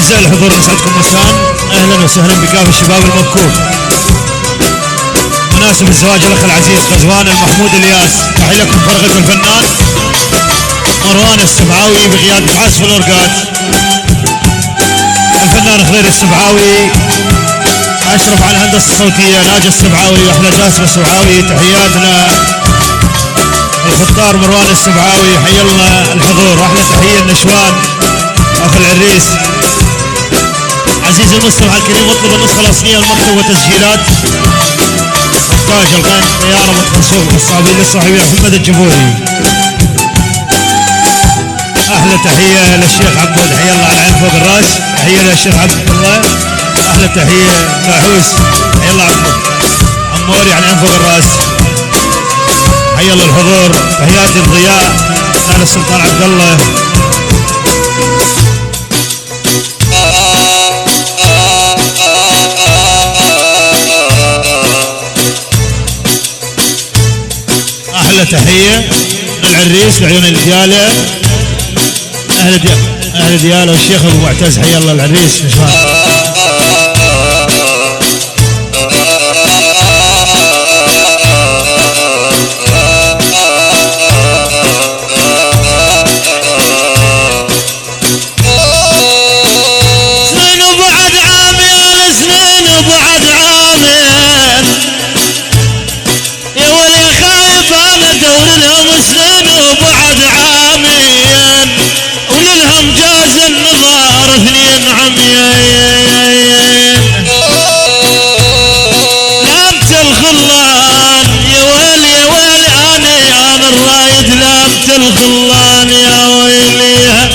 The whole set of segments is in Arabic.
أعزائي الحضور نسعدكم مساء، أهلا وسهلا بكافة الشباب المبكوك. مناسب الزواج الأخ العزيز غزوان المحمود الياس، تحية لكم فرقة الفنان مروان السبعاوي بقيادة عازف الأورقات، الفنان خضير السبعاوي، أشرف على الهندسة الصوتية ناجي السبعاوي وأحلى جاسم السبعاوي. تحياتنا الخطار مروان السبعاوي، حي الله الحضور. أحلى تحية النشوان أخو العريس. عزيزي المستمع الكريم، اطلب النسخة الأصلية المكتوبة وتسجيلات مونتاج القائم بالطيارة متنسوق الصابين للصاحبي محمد الجبوري. أحلى تحية للشيخ عبود، حي الله على العين فوق الراس. تحية للشيخ عبد الله. أحلى تحية ناحوس، حي الله عموري على العين فوق الراس. حي الله الحضور. تحياتي الضياء آل السلطان عبد الله. أحلى تحية للعريس لعيون الديالة، أهل ديالة والشيخ أبو معتز، حي الله العريس نشوان. الخلان يا ويليها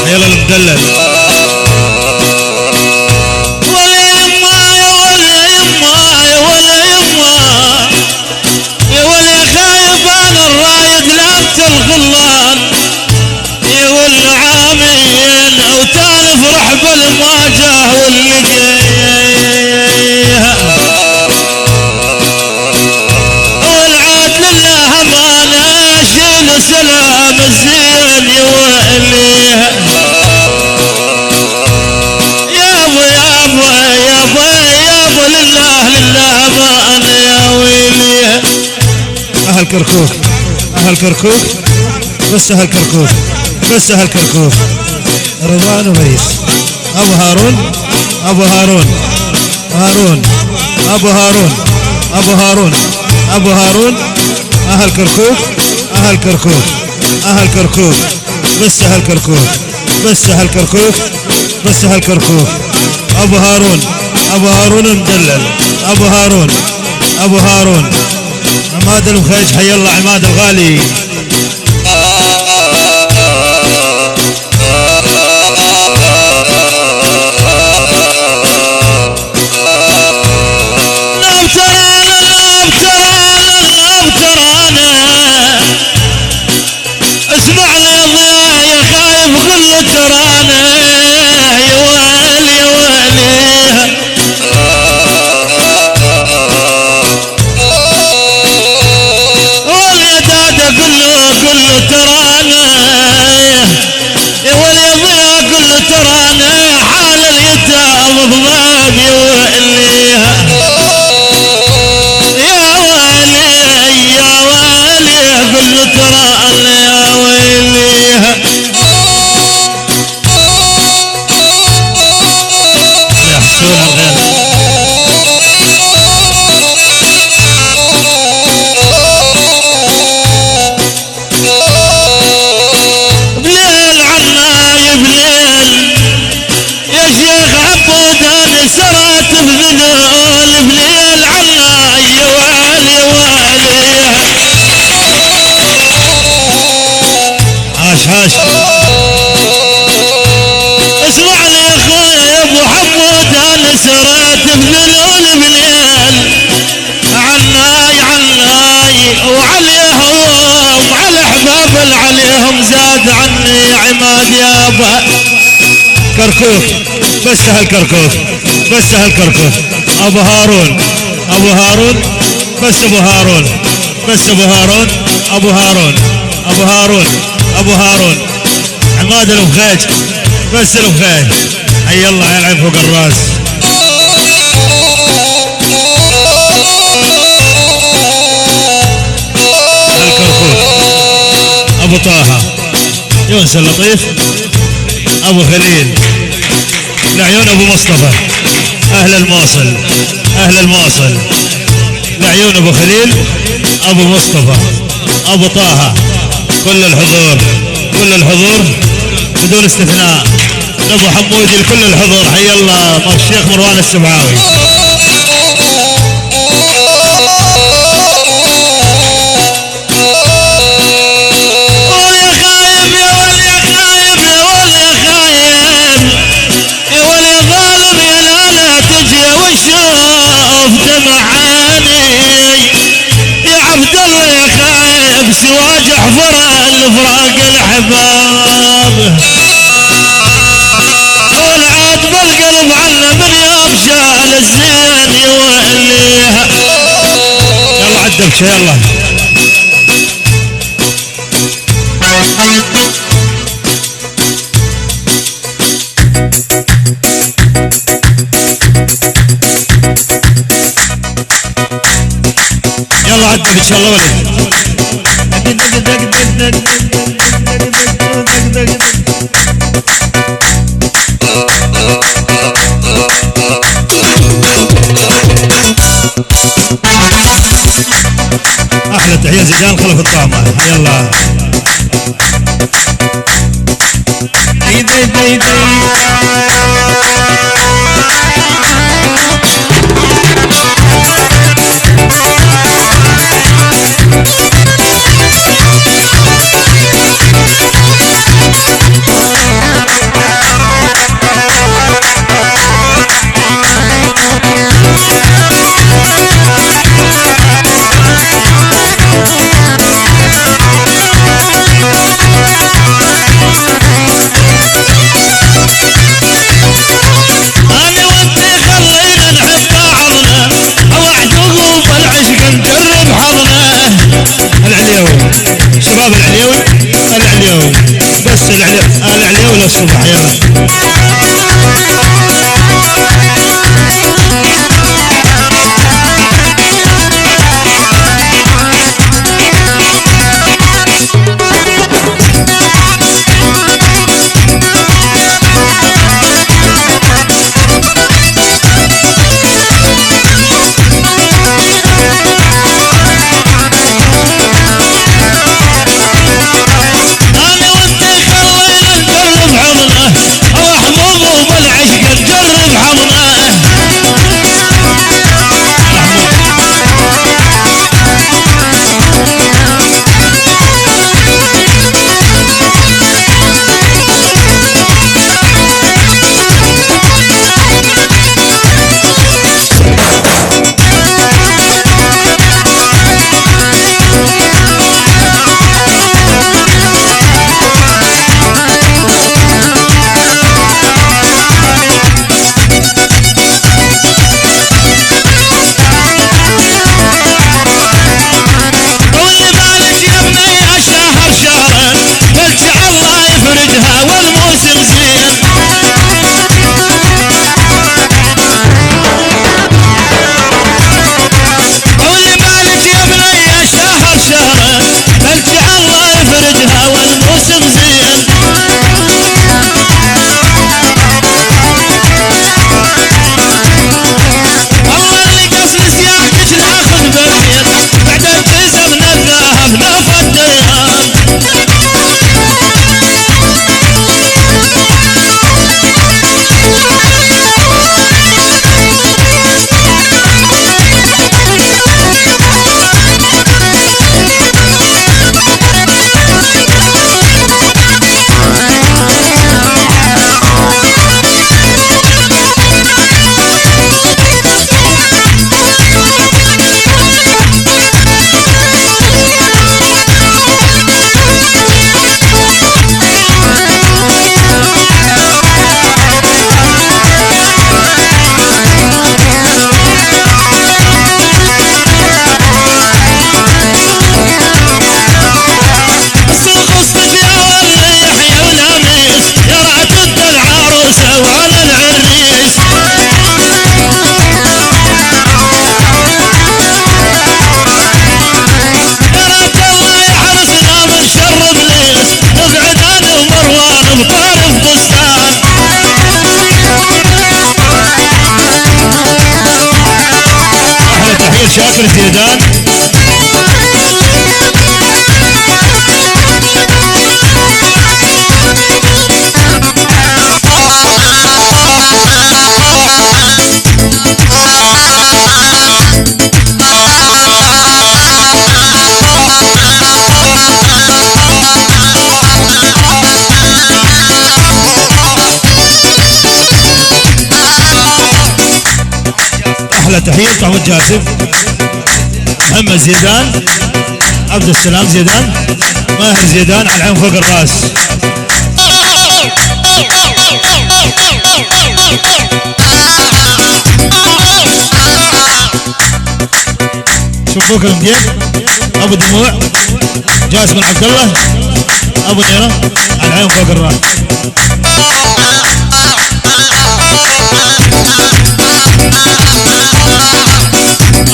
يلا المدلل. الخلان يولي عامين وتنفرح بالمواجهة واللقيها والعاد لله امانه شيل سلام الزين يوليها يابا يابا يابا يابا لله امانه يا ويليها. أهل كركوك، أهل كركوك، بس أهل كركوك، بس أهل كركوك. رضوان ومريس، أبو هارون، أبو هارون، هارون، أبو هارون، أبو هارون، أبو هارون. أهل كركوك، أهل كركوك، أهل كركوك، بس أهل كركوك، بس أهل كركوك، بس أهل كركوك. أبو هارون، أبو هارون المدلل، أبو هارون، أبو هارون. عماد المخيج، حي الله عماد الغالي. اسمع لي يا ضياء يا خايف كل ترانه يا ويلي يا ويلي واليا داده كل ترانه يا ولي ضياء كل ترانه حال اليتام ضباب يا ويليها يا ويلي يا ويلي كل ترانه يا ويليها. يا حسون الغالي. بليل عناي بليل يا شيخ عبود انا سرت بذنول بليل عناي يا ويلي ويليها عاش عاش. اسمع لي يا اخوي يا ابو حمود انا سرت بذنول بليل عناي عناي وعليهم على احباب اللي عليهم زاد عني عماد يابا كركوك بس هالكركوك بس هالكركوك ابو هارون ابو هارون بس ابو هارون بس ابو هارون ابو هارون ابو هارون ابو هارون عماد البخيج بس البخيج حي الله يلعب فوق الراس الكركوك ابو طه يونس اللطيف ابو خليل لعيون ابو مصطفى اهل الموصل اهل الموصل لعيون ابو خليل ابو مصطفى ابو طه كل الحضور كل الحضور بدون استثناء ابو حمودي لكل الحضور حي الله الشيخ مروان السبعاوي سوى جحفر الفراق الحباب والعاد بالقلب عنا من يوم شال الزين يوليها يلا عدبش يلا يلا عدبش يلا ولد احلى تحيه زيدان خلف الطعمه يلا شباب العليوي العليوي بس العليوي للصبح يلا حمنا بكر زيدان احلى تحيه محمد جاسم محمد زيدان عبد السلام زيدان ماهر زيدان على العين فوق الراس شوفوك المدير ابو دموع جاسم بن عبد الله ابو نيره على العين فوق الراس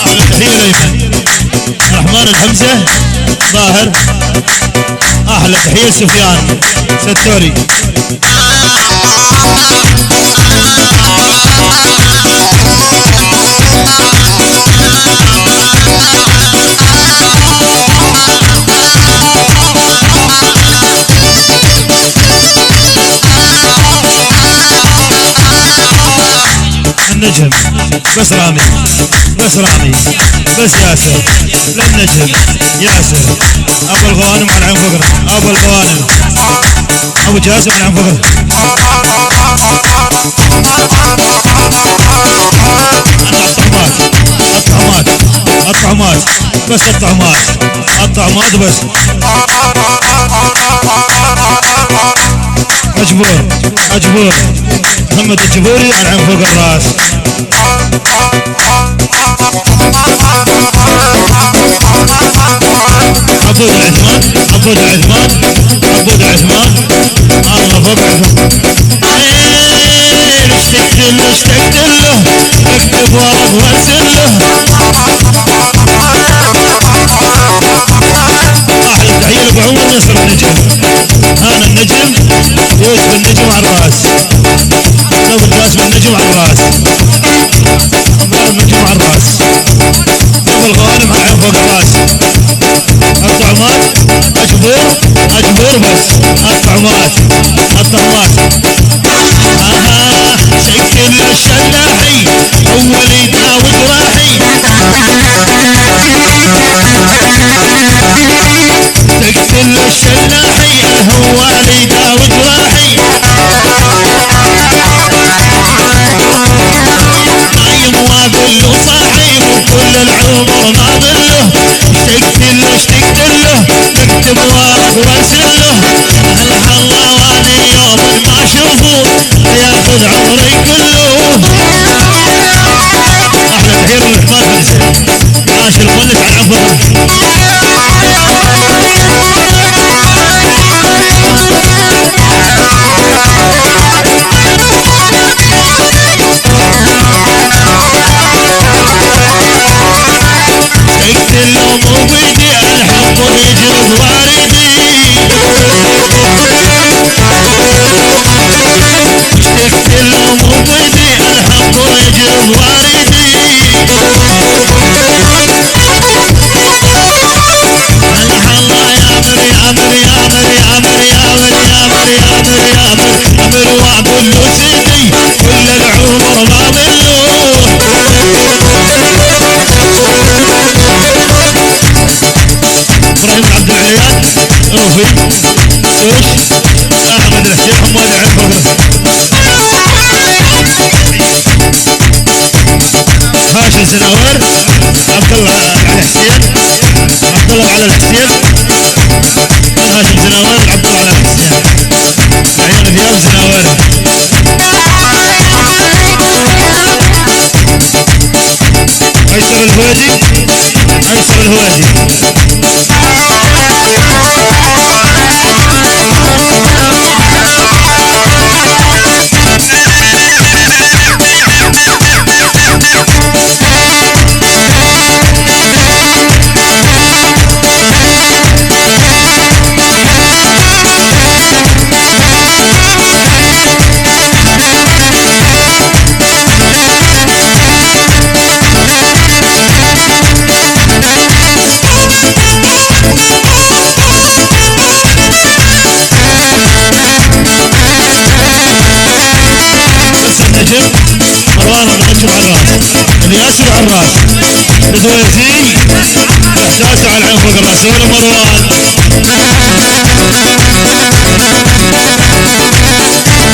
احلى تحيه ليمن رحمن الحمزه ظاهر احلى تحيه سفيان ستوري النجم بس رامي بس رامي بس ياسر للنجم ياسر ابو الغوانم على العين فقر ابو الغوانم ابو جاسم على العين فقر الطعمات الطعمات بس الطعمات بس اجبور محمد الجبوري على العين فوق الراس عبود العثمان الله فوق عثمان اشتقت له اكتب ورق وارسل له احلى تحيه لابو عمر نصر النجم هذا النجم يوسف النجم على الراس ابو الجاسم النجم على الراس النجم على الراس ابو الغوانم على العين فوق الراس الطعمات اجبور بس الطعمات شكل الشلاحي هو اللي يداوي جراحي شكل الشلاحي هو اللي يداوي جراحي نايم واقول له صاحي وكل العمر ما ظله اشتقت له اكتب ورق وارسل له الله واني يوم ما اشوفه ياخذ عمري كله احلى تحيه للرحمن حسين عاش المؤلف على عفره مو بيدي الحب يجرب واردي اشتقت له مو بيدي الحب يجرب واردي الله امر واقول له سيدي كل العمر ما ظله ابراهيم عبد العيان روفي سوش احمد الحسين حماد عين فقره هاشم زناور عبد الله على الحسين هاشم زناور عبد الله على الحسين عيون ثياب زناور ايسر الهوادي الياس العراس الهويزي احساسه على العين فوق الراس ولا مروان عمر ابو سيوف رستان والله حبيبي ابراهيم علي محمد السبعاوي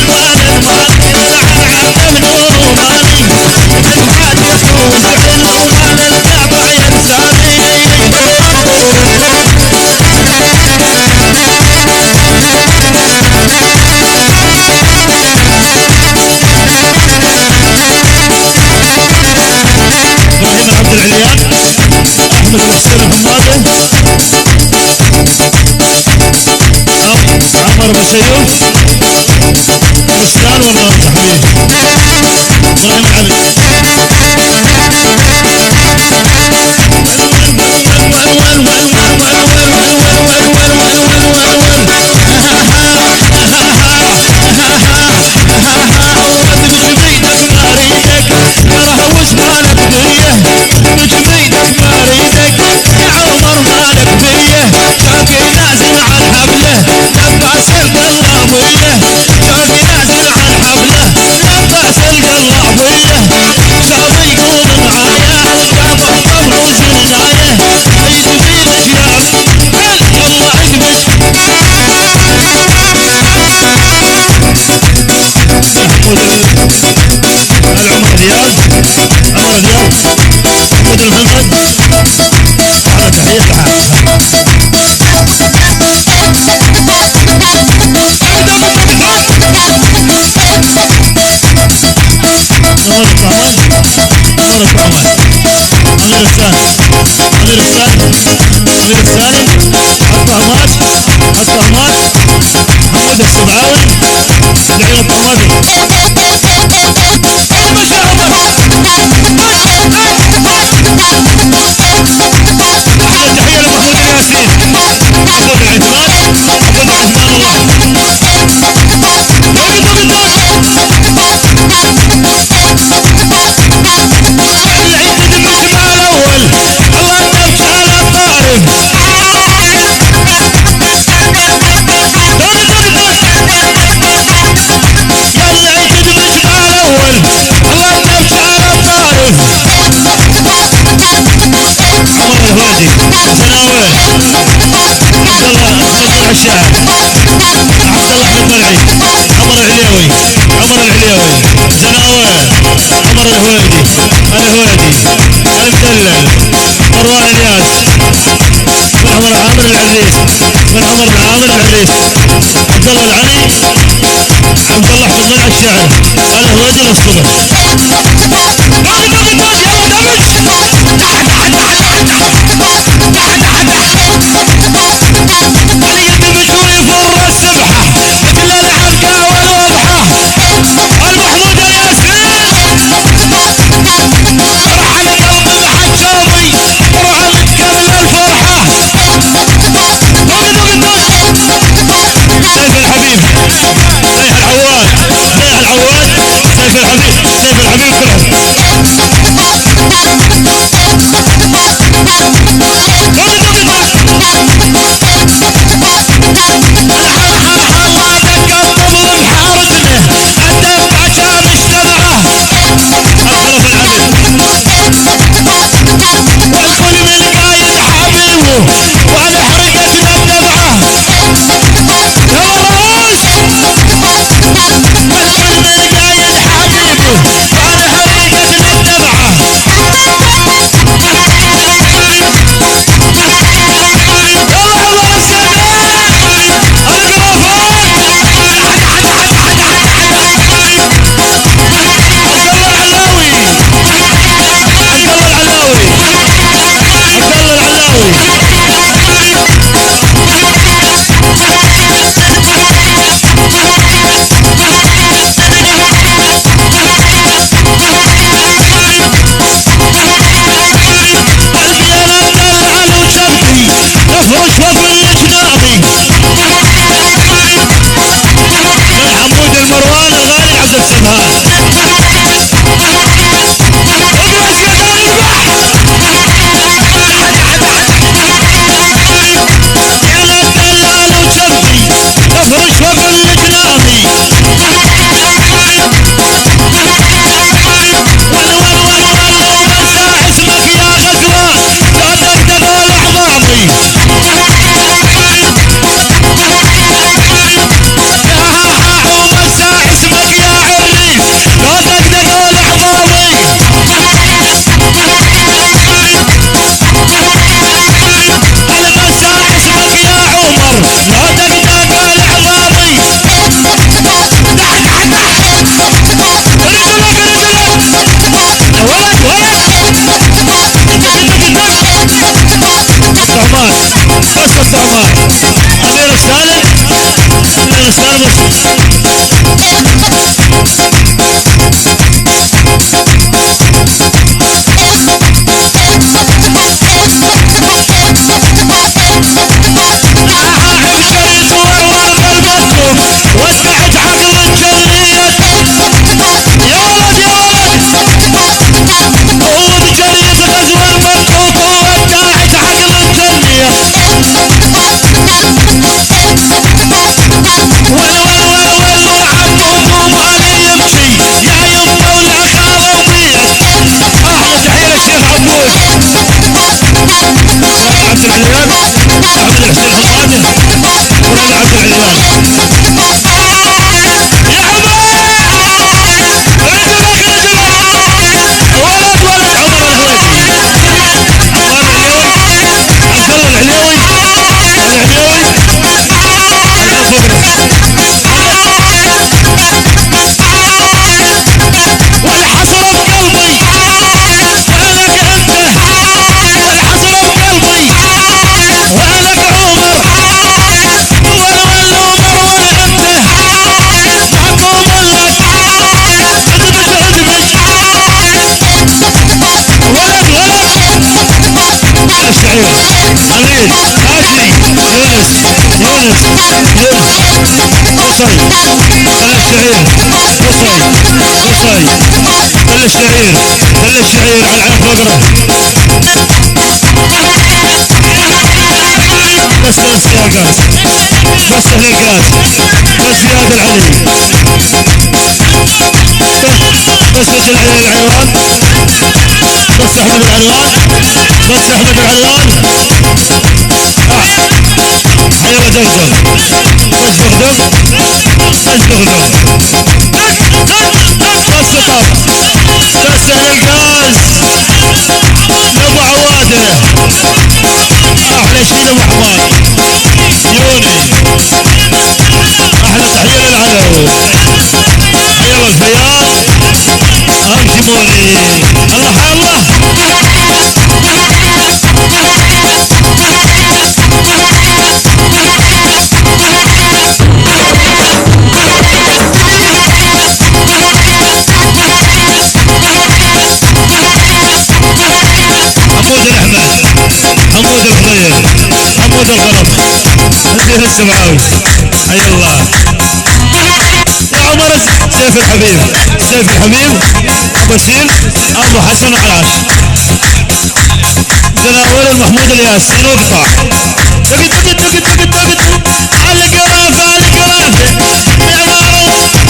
دعينا الطماطم تحية لمحمود الياسين محمود العثمان محمود العثمان الشاعر عبد الله احمد مرعي عمر العليوي زناوي عمر الهويدي المدلل مروان الياس من عمر العريس عبد الله العلي عبد الله احمد مرعي الشاعر الهويدي للصبح سيف الحبيب كلهم الشعير خلي الشعير على الفقرة بس السياقات بس الهيكات بس زياد العلي بس العنوان بس احمد العنوان بس احمد العنوان ايوه دمدم اصبغ دم اصبغ دم بس طب بس الغاز ابو عواده احلى شيء ابو حماد يوني احلى تحيه للعلو يلا الفياض امشي موني الله الله حمود الخضير حمود الغرب نزيه السمعاوي حي الله يا عمر سيف الحبيب سيف الحبيب بشير ابو حسن عراش تناول محمود الياس نقطع تقد تقد تقد تقد تقد على قرافه على قرافه معماره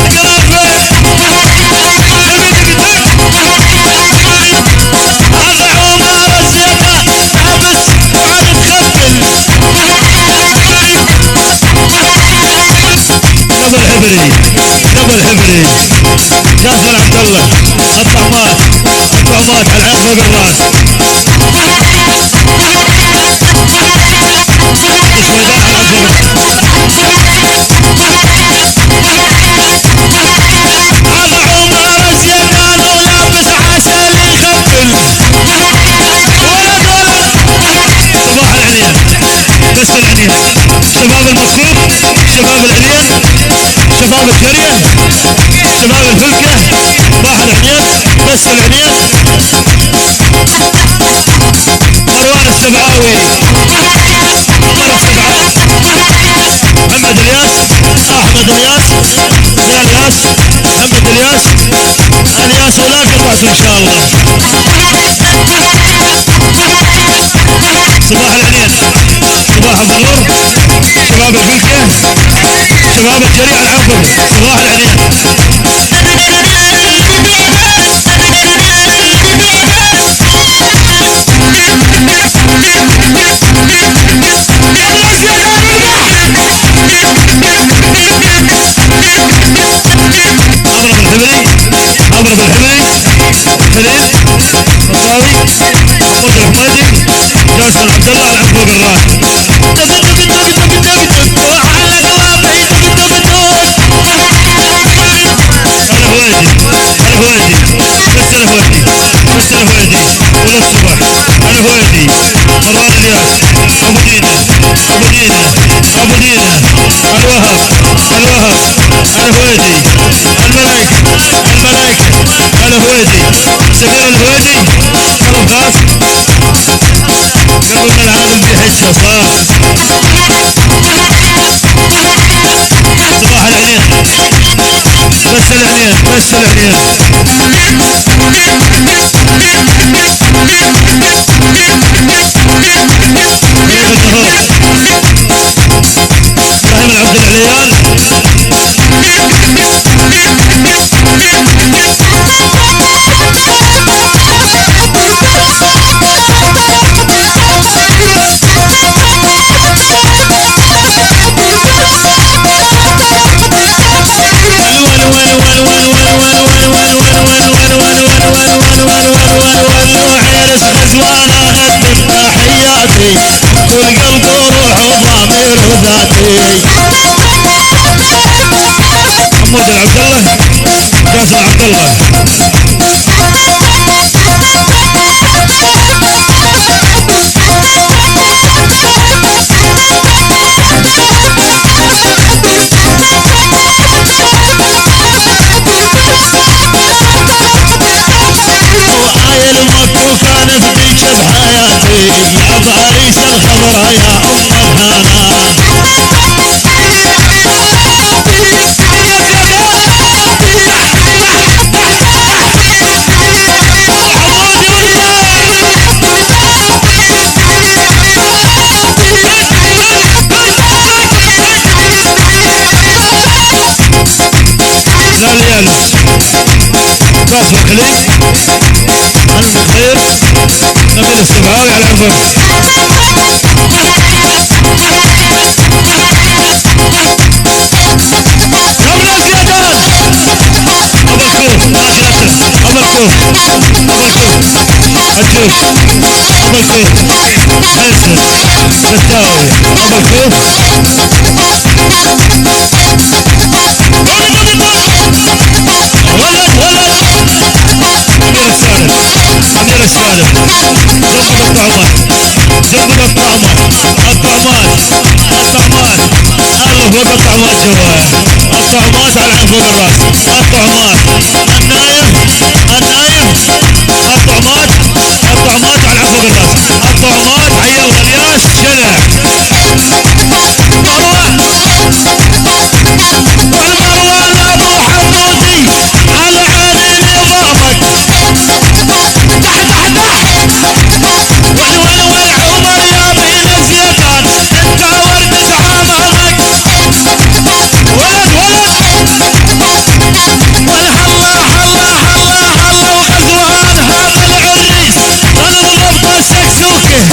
قرافه الحبري قبل الحبري جاسر عبد الله الطعمات الطعمات على العين فوق الراس الشويدان على العين هذا عمر الزيدان ولابس عسل يخبل ولد ولد صباح العنين بس العنين شباب المسكوك شباب العنين شباب الجريه شباب الفلكه صباح العنين بس العنين مروان السبعاوي عمر السبعاوي محمد الياس احمد الياس يا الياس محمد الياس الياس ولا قطعت ان شاء الله صباح العنين صباح النور شباب الفلكه شباب الجريء العنفر صباح العنين اضرب الحمري خليل رصاوي محمود الحمادي جاسر عبد الله على فوق الراس الهويدي ولا الصبح الهويدي مروان الياس ابو دينا ابو دينا ابو دينا الوهب صباح العينين بس العينين بس العينين ابراهيم العبد العليان وعرس غزوانا قدم تحياتي كل قلب وروح وضمير وذاتي محمود العبد الله قاسم عبد الله وآيل مكة كانت بيك بحياتي يا باريس الخضرا يا أم الهنا لا ليالس قاسم الحليم علم الخير نبيل السبعاوي على العفو قبل زيادات ابو الكوف ناشرته ابو الكوف ابو الكوف الجوش ابو الكوف حسن فتاوي ابو الكوف ولد امير السالم امير السالم زنبق الطعمان زنبق الطعمان الطعمان الطعمان الله فوق الطعمان جواه الطعمات على عين فوق الراس الطعمات النايم النايم الطعمات الطعمات على عين فوق الراس الطعمات حي الغلياس شنع مروان والمروان ابو حمودي على عيني نظامك تحت والعمر يا بين زيدان انت ورد زعامك ولد والحلا حلا وغزوان هذا العريس نضرب السكسوكه والعلا خطفك وجداري تجي عن امك وابوك ولد الزمان بس لا زعلان احلى تحيه الرفل بس لا زعلان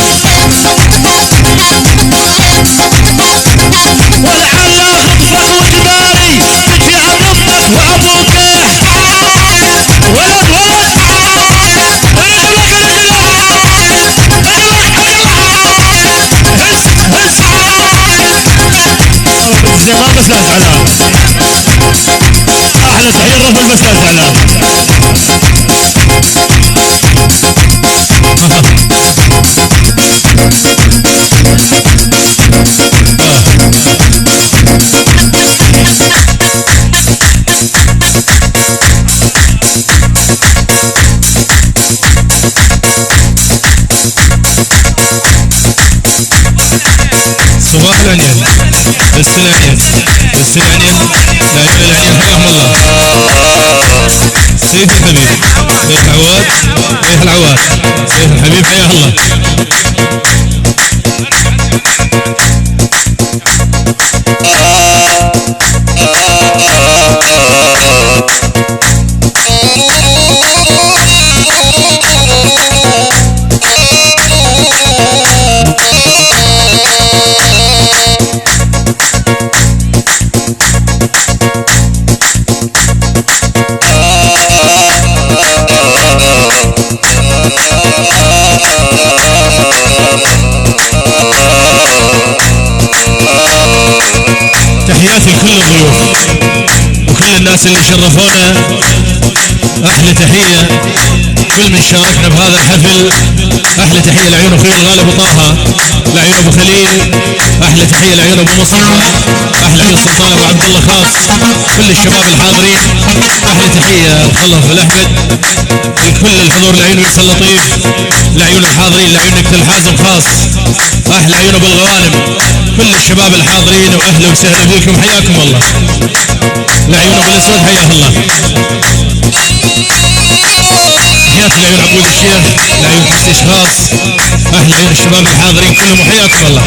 صباح العنين بس العنين بس العنين لاجل العنين حياهم الله سيف الحبيب سيف العواد سيف العواد سيف الحبيب حياه الله تحياتي لكل الضيوف وكل الناس اللي شرفونا احلى تحيه كل من شاركنا بهذا الحفل. احلى تحيه لعيون اخوي الغالي ابو طه، لعيون ابو خليل، احلى تحيه لعيون ابو مصطفى، احلى عيون سلطان ابو عبد الله خاص، كل الشباب الحاضرين. احلى تحيه مخلص الاحمد، لكل الحضور لعيون ويصل لطيف، لعيون الحاضرين، لعيون نكت الحازم خاص، احلى عيون ابو الغوانم، كل الشباب الحاضرين واهلا وسهلا فيكم، حياكم الله. لعيون ابو الاسود حياه الله. تحياتي لعيون عبود الشيخ، لعيون حسين خاص، اهل عيون الشباب الحاضرين كلهم وحياكم الله.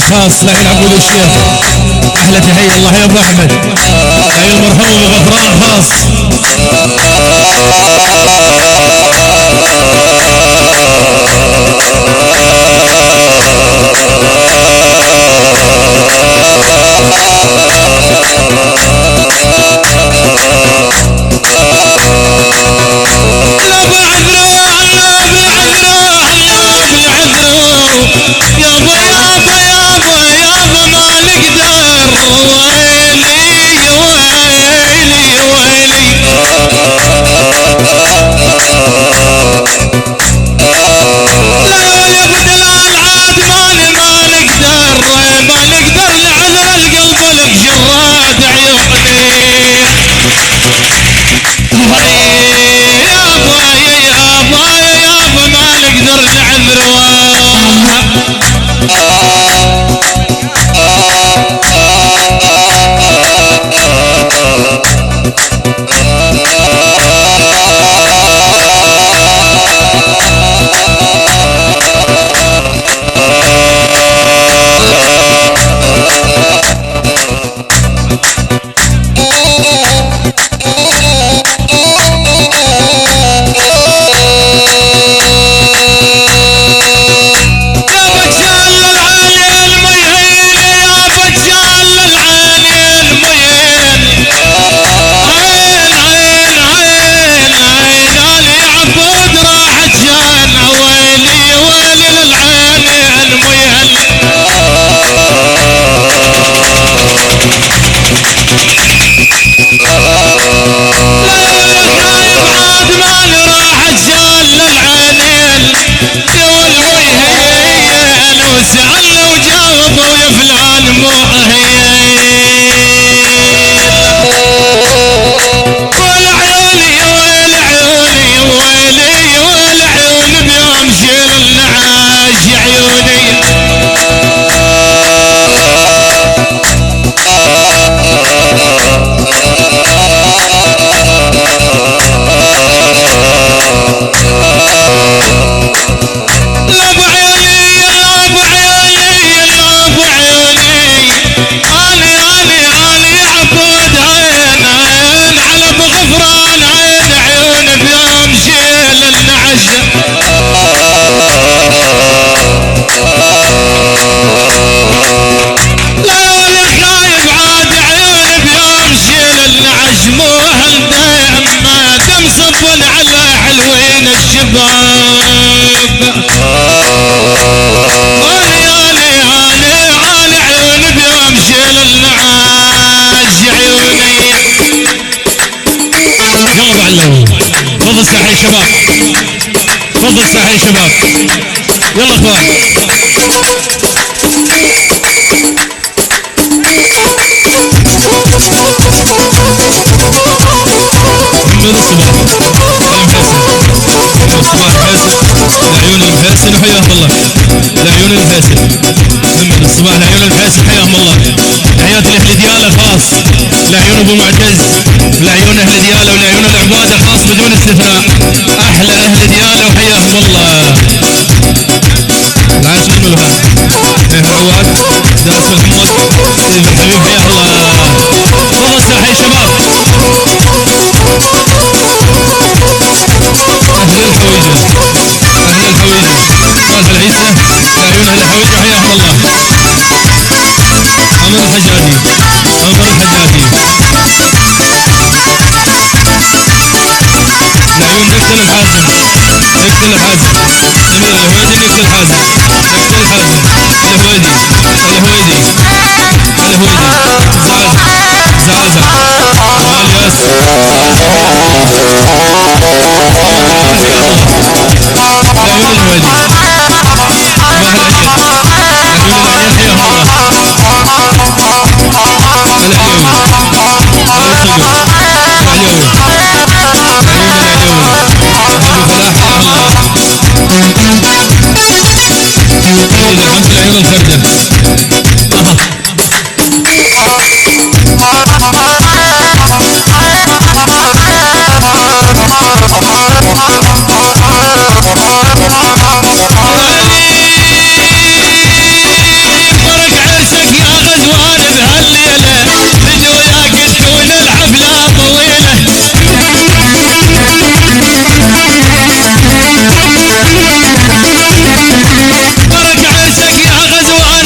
خاص لعين عبود الشيخ، احلى تحيه الله يا ابو احمد، لعين المرحوم وغفران خاص. وسط الساحه يا شباب. يلا اخوان. محمد الصباح المحسن، الصباح الحاسن لعيون المحاسن وحياهم الله. لعيون المحاسن محمد الصباح لعيون المحاسن حياهم الله. تحياتي لاهل دياله خاص، لعيون ابو معتز، لعيون اهل دياله ولعيون العباده خاص بدون استثناء. احلى اهل دياله وحياهم الله. العاشر الملهم اهل عواد درس محمد سيف الحبيب حياه الله. فضل الساحه يا شباب. اهل الحويجه، اهل الحويجه صالح العيسى لعيون اهل الحويجه حياهم الله. عمر الحجاجي، عمر الحجاجي لعيون دكتل الحازم، دكتل الحازم سمير الهويدي، دكتل الحازم، دكتل الحازم الهويدي، الهويدي، الهويدي زعزع، زعزع والياس لعيون الهويدي صباح العيد، لعيون العيد حياهم الله. العليوي ابو صقر، العليوي لعيون العليوي ابو فلاح حياه الله. سيد الحمد لعيون الفرده. برك عيشك يا غزوان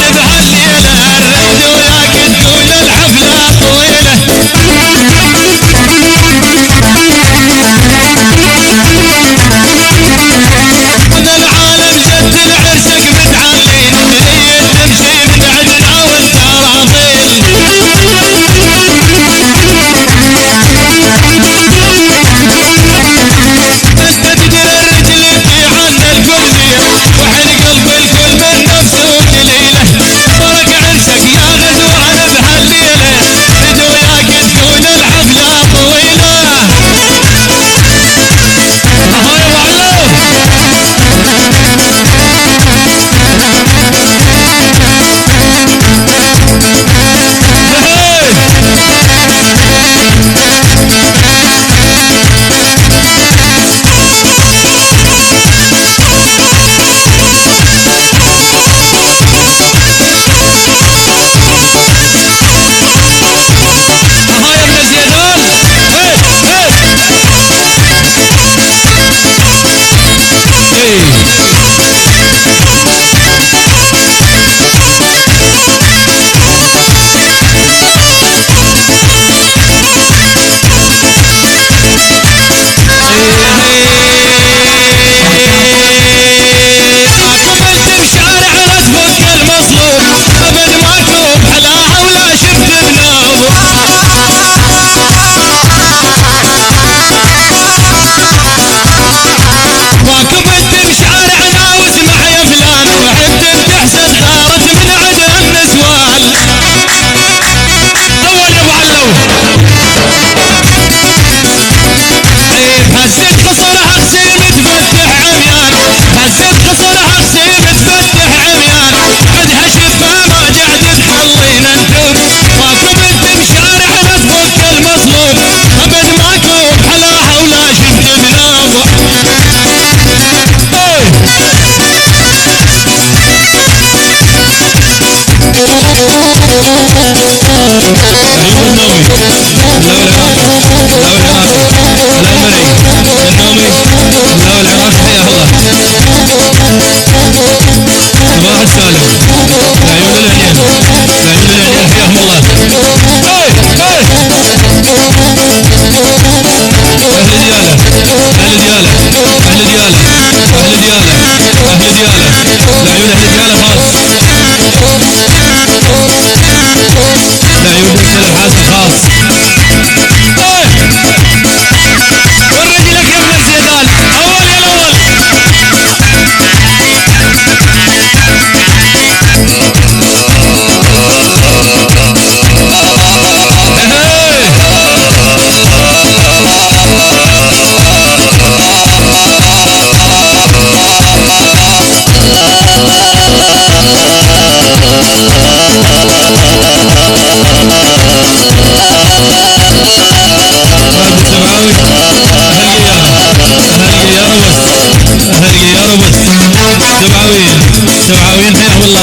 سبعاويين حياهم الله.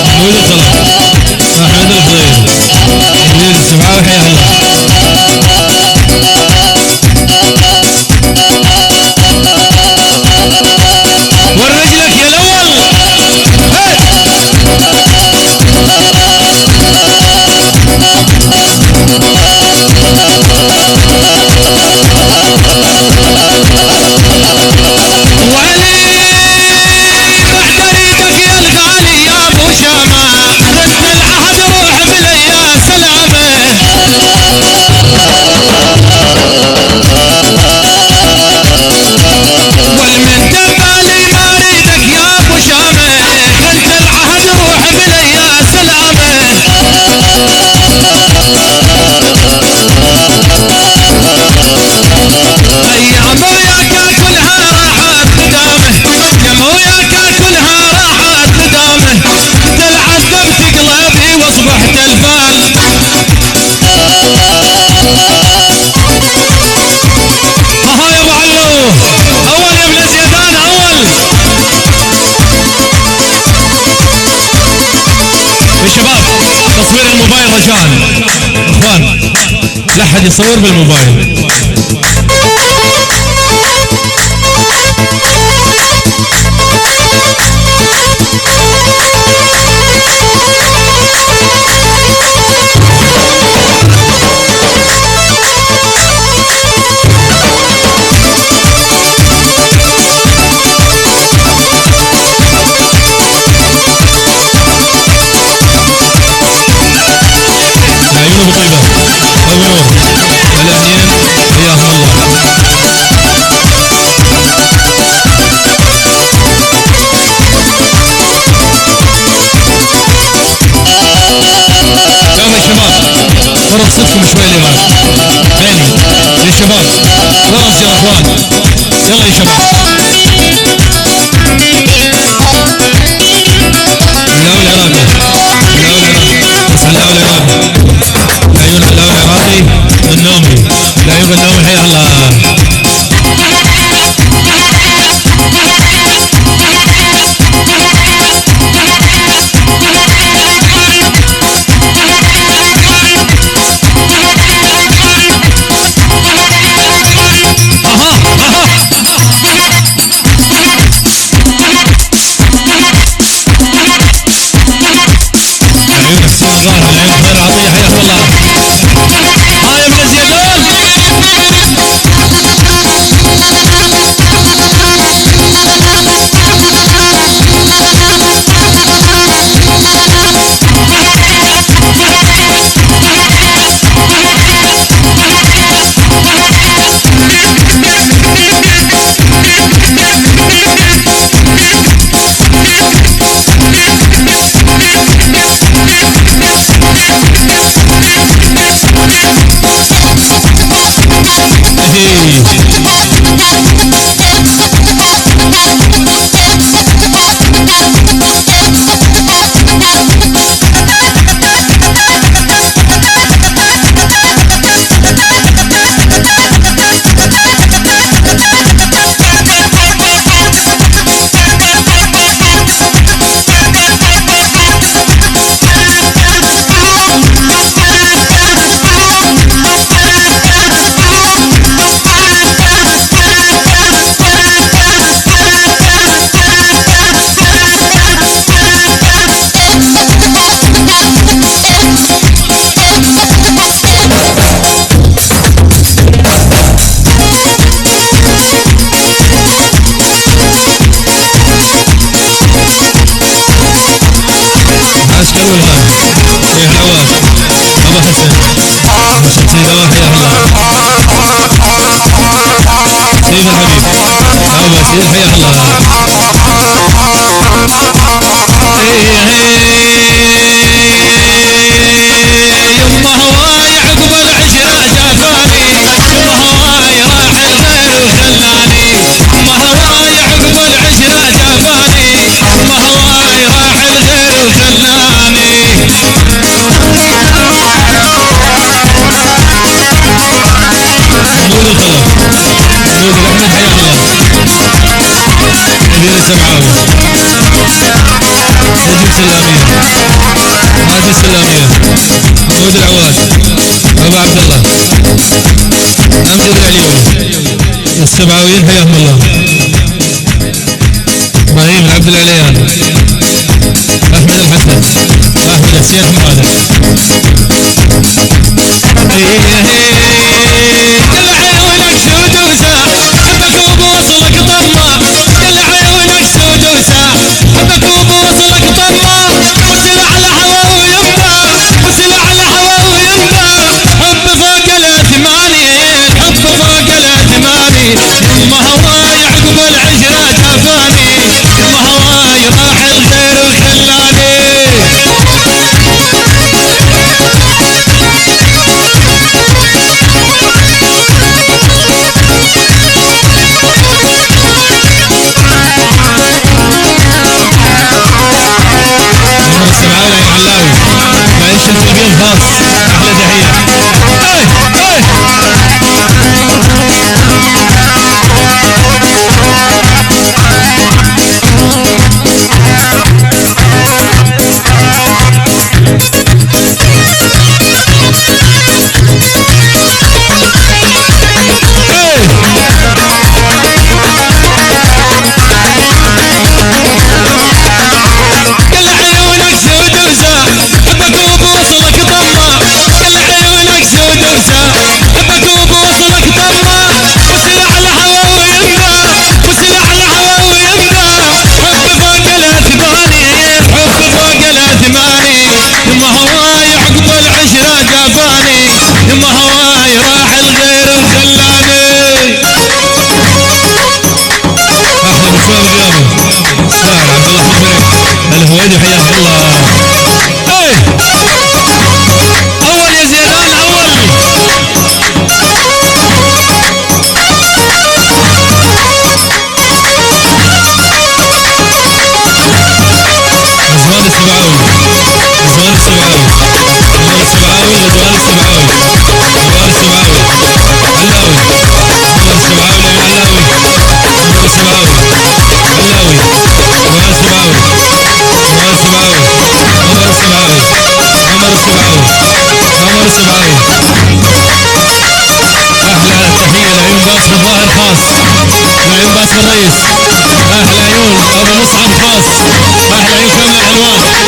محمود الخلق احمد الفضيل مدير السبعاوي حياه الله. ورجلك يا الاول. شباب تصوير الموبايل رجاء اخوان، لا احد يصور بالموبايل. ابو طيبه ابو نور الاهليين حياهم الله. يلا يا شباب ورا صدكم شوي اليمين بيني يا شباب ورا يا اخوان. يلا يا شباب اللاوي العراقي اللاوي العراقي العيون اللاوي العراقي النومي العيون النومي حيا الله. العيون حسين الظاهر العيون خير عطيه حياه الله. هاي من الزيدون في السلامية، محمود العواد، ابو عبد الله، امجد العليوي، السبعاويين حياهم الله، ابراهيم العبد العليان، احمد الحسن، احمد حسين حماده. كل عيونك سود وساع، حبك وبوصلك طماع، كل عيونك سود وساع، حبك وبوصلك طماع، وسل على هوا وينباع، وسل على هوا وينباع، حب فوق الاثمانين، حب فوق الاثمانين، يما هواي عقب العشرة جفاني، يما هواي راح الخير وخلاني. السبعاوي العلاوي، معيشة الابيض خاص، احلى تحية. يما هواي راح الغير وخلاني. احلى مشوار اليوم الشاعر عبد الله حمري الهويدي حياك الله. اول يا زيدان اول. رضوان السبعاوي، رضوان السبعاوي، رضوان السبعاوي، رضوان السبعاوي، رضوان السبعاوي، علاوي، رضوان السبعاوي العلاوي، رضوان السبعاوي، علاوي، رضوان السبعاوي، رضوان السبعاوي، عمر السبعاوي، عمر السبعاوي، عمر السبعاوي. احلى تحية لعيون باسم الظاهر خاص، لعيون باسم الرئيس، احلى عيون ابو مصعب خاص، احلى عيون كامل العنوان.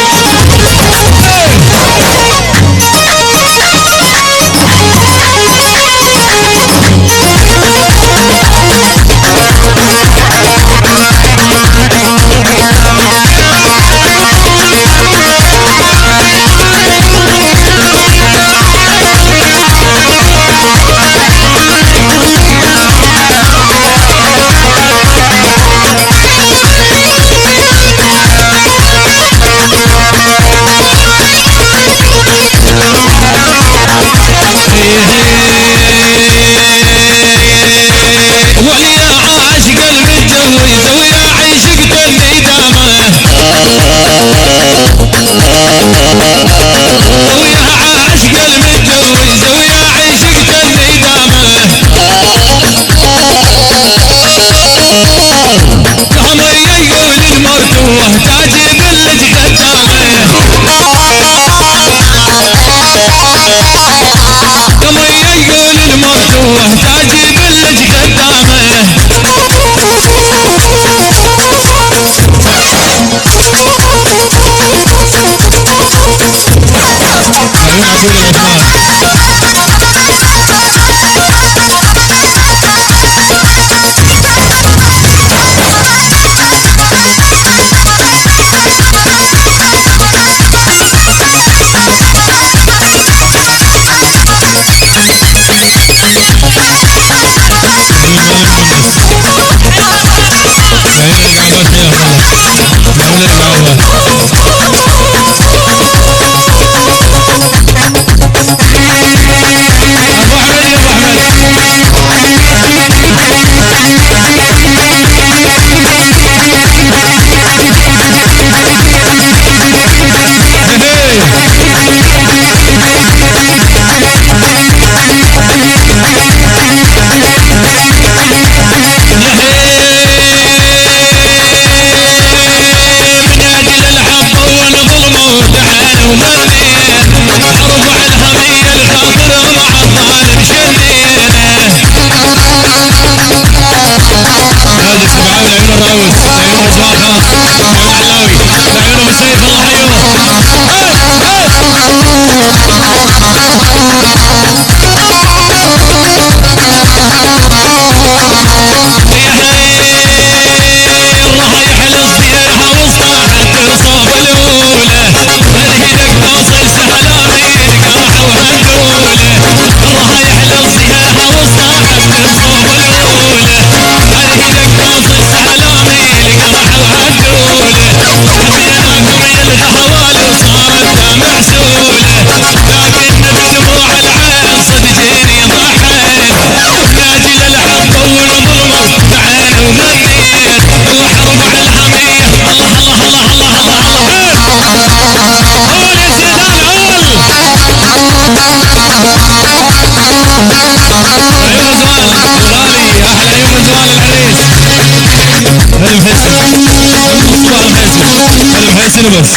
المحيسن وبس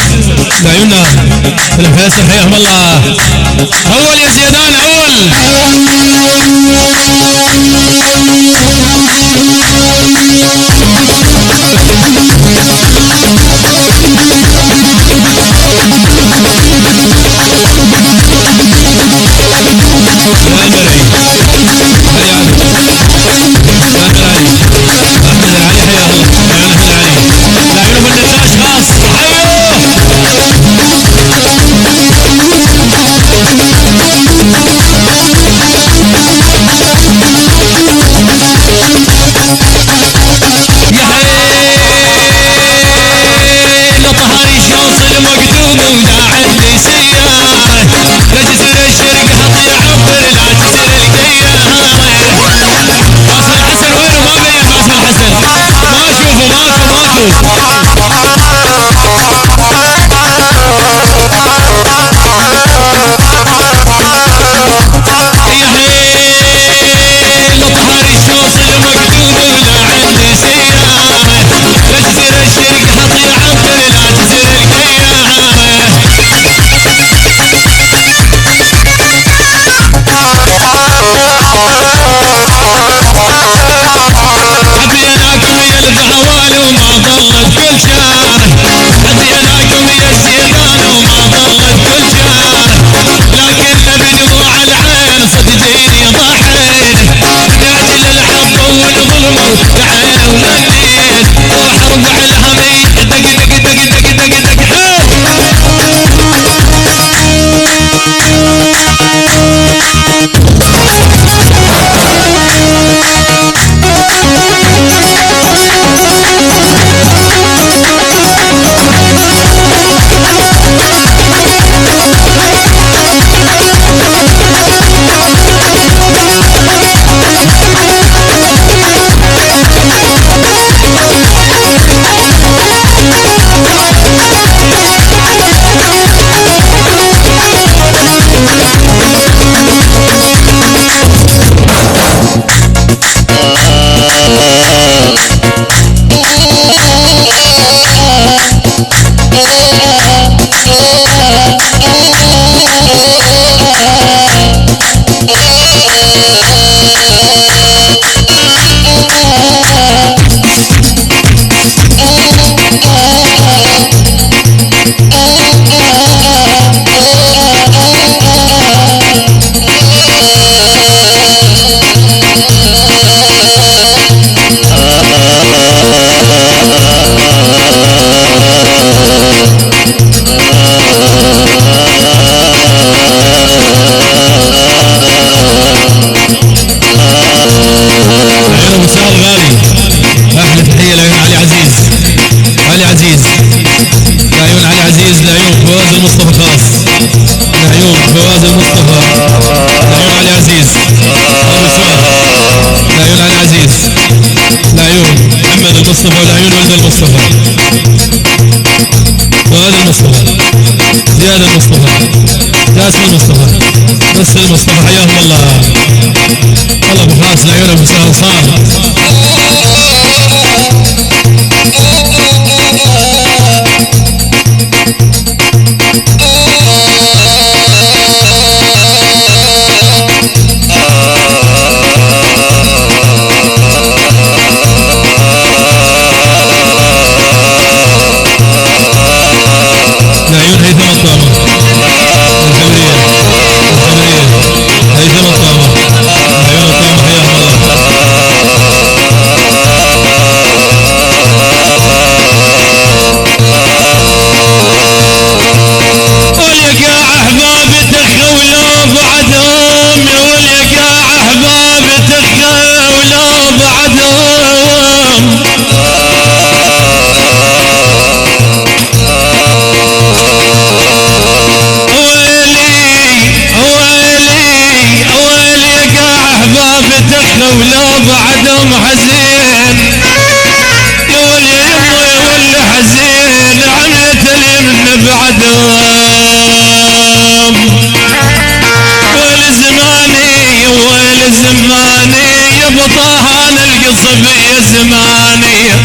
لعيوننا المحيسن حياهم الله. اول يا زيدان اول. المصطفى والعيون ولد المصطفى وهذا المصطفى زياد المصطفى جاسم المصطفى بس المصطفى حياهم الله. والله ابو خاص العيون ابو سهل صار زمانية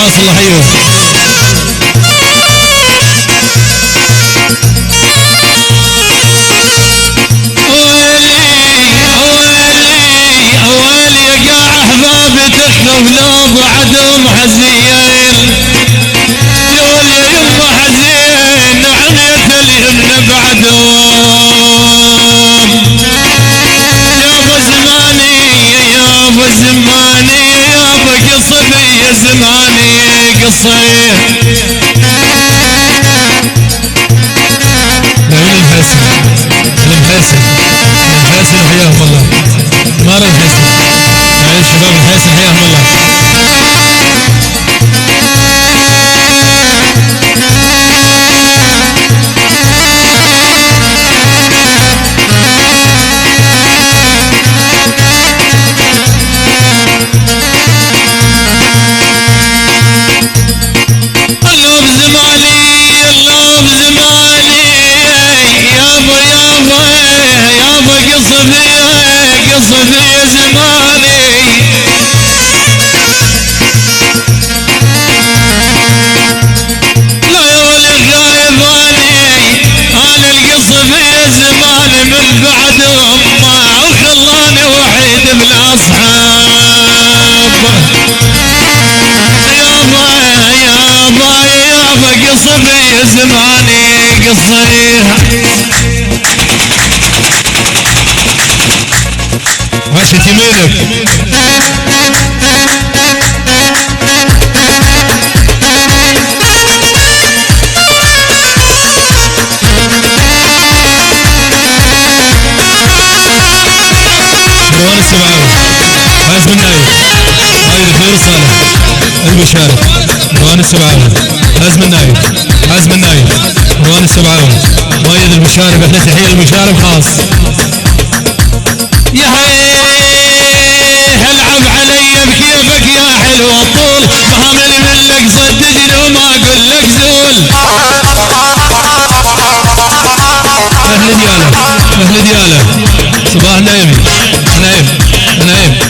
خاص الله يحييهم. لو بعدهم حزين يقول يا يما حزين عنيت اليمن بعدهم يا ابو زماني يا ابو زماني يا ابو قصبي يا زماني قصير العين الحسن المحسن المحسن حياهم الله مال الحسن العين شباب الحسن حياهم الله قصدي زماني لا يولي غايباني انا القصدي زماني من بعد امه وخلاني وحيد بالاصحاب يابا قصدي زماني قصيها عاشت يمينك مروان السبعاوي حازم النايف هاي الخير صالح المشارك مروان السبعاوي حازم النايف حازم النايف مروان السبعاوي مؤيد المشارك احنا تحيه المشارك خاص يا العب علي بكيفك يا حلو الطول فهمني منك صدقني وما اقول لك زول اهل دياله اهل دياله صباح نايم نايم نايم